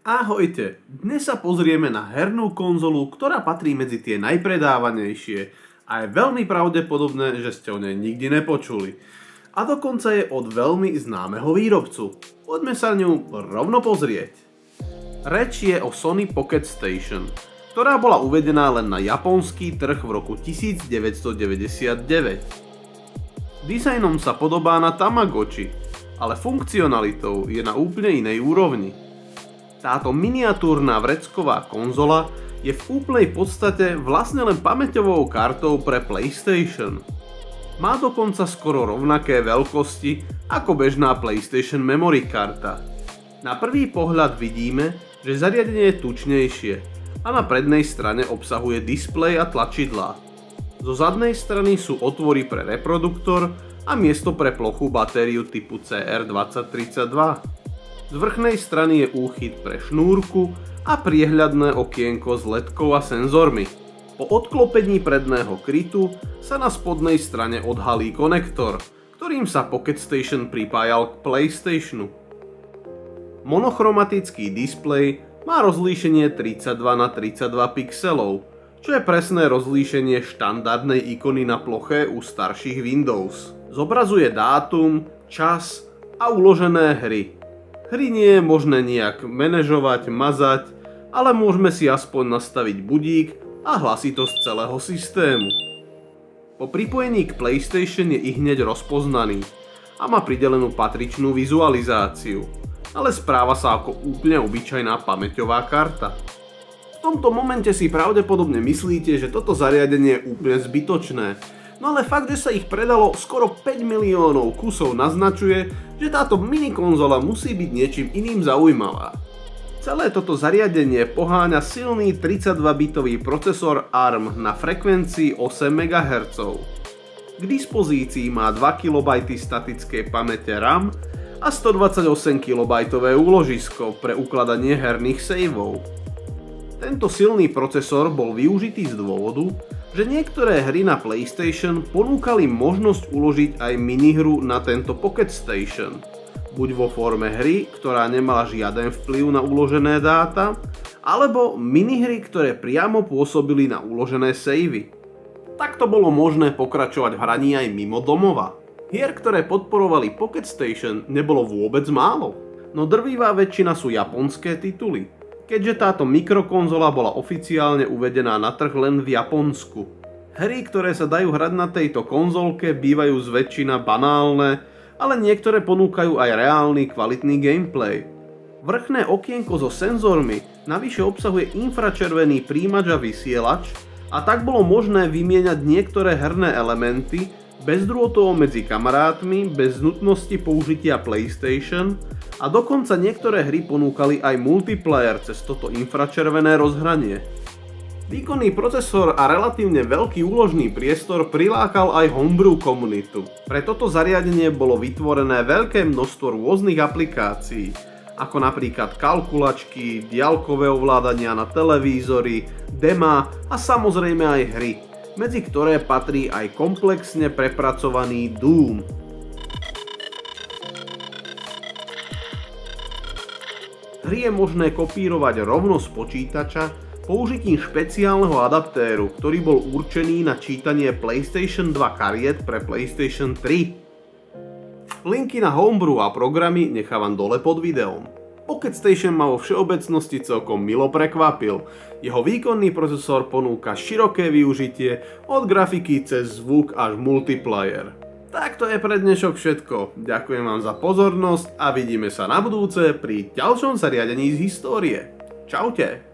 Ahojte, dnes sa pozrieme na hernú konzolu, ktorá patrí medzi tie najpredávanejšie a je veľmi pravdepodobné, že ste o nej nikdy nepočuli. A dokonca je od veľmi známeho výrobcu. Poďme sa ňu rovno pozrieť. Reč je o Sony Pocket Station, ktorá bola uvedená len na japonský trh v roku 1999. Dizajnom sa podobá na Tamagotchi, ale funkcionalitou je na úplne inej úrovni. Táto miniatúrna vrecková konzola je v úplnej podstate vlastne len pamäťovou kartou pre PlayStation. Má dokonca skoro rovnaké veľkosti ako bežná PlayStation Memory karta. Na prvý pohľad vidíme, že zariadenie je tučnejšie a na prednej strane obsahuje displej a tlačidlá. Zo zadnej strany sú otvory pre reproduktor a miesto pre plochú batériu typu CR2032. Z vrchnej strany je úchyt pre šnúrku a priehľadné okienko s ledkou a senzormi. Po odklopení predného krytu sa na spodnej strane odhalí konektor, ktorým sa Pocket Station pripájal k PlayStationu. Monochromatický displej má rozlíšenie 32x32 pixelov, čo je presné rozlíšenie štandardnej ikony na ploche u starších Windows. Zobrazuje dátum, čas a uložené hry. Hry nie je možné nejak manažovať, mazať, ale môžeme si aspoň nastaviť budík a hlasitosť celého systému. Po pripojení k PlayStation je ihneď rozpoznaný a má pridelenú patričnú vizualizáciu, ale správa sa ako úplne obyčajná pamäťová karta. V tomto momente si pravdepodobne myslíte, že toto zariadenie je úplne zbytočné, no ale fakt, že sa ich predalo skoro 5 miliónov kusov naznačuje, že táto minikonzola musí byť niečím iným zaujímavá. Celé toto zariadenie poháňa silný 32-bitový procesor ARM na frekvencii 8 MHz. K dispozícii má 2 KB statickej pamäte RAM a 128 KB úložisko pre ukladanie herných saveov. Tento silný procesor bol využitý z dôvodu, že niektoré hry na PlayStation ponúkali možnosť uložiť aj minihru na tento Pocket Station, buď vo forme hry, ktorá nemala žiaden vplyv na uložené dáta, alebo minihry, ktoré priamo pôsobili na uložené savey. Takto bolo možné pokračovať v hraní aj mimo domova. Hier, ktoré podporovali Pocket Station, nebolo vôbec málo, no drvivá väčšina sú japonské tituly, keďže táto mikrokonzola bola oficiálne uvedená na trh len v Japonsku. Hry, ktoré sa dajú hrať na tejto konzolke, bývajú zväčšina banálne, ale niektoré ponúkajú aj reálny kvalitný gameplay. Vrchné okienko so senzormi navyše obsahuje infračervený príjimač a vysielač a tak bolo možné vymieňať niektoré herné elementy bezdrôtovo medzi kamarátmi bez nutnosti použitia PlayStation a dokonca niektoré hry ponúkali aj multiplayer cez toto infračervené rozhranie. Výkonný procesor a relatívne veľký úložný priestor prilákal aj homebrew komunitu. Pre toto zariadenie bolo vytvorené veľké množstvo rôznych aplikácií, ako napríklad kalkulačky, diaľkové ovládania na televízory, demá a samozrejme aj hry, medzi ktoré patrí aj komplexne prepracovaný Doom. Hry je možné kopírovať rovno z počítača použitím špeciálneho adaptéru, ktorý bol určený na čítanie PlayStation 2 kariet pre PlayStation 3. Linky na homebrew a programy nechávam dole pod videom. Pocket Station ma vo všeobecnosti celkom milo prekvapil. Jeho výkonný procesor ponúka široké využitie od grafiky cez zvuk až multiplayer. Tak to je pre dnešok všetko. Ďakujem vám za pozornosť a vidíme sa na budúce pri ďalšom zariadení z histórie. Čaute.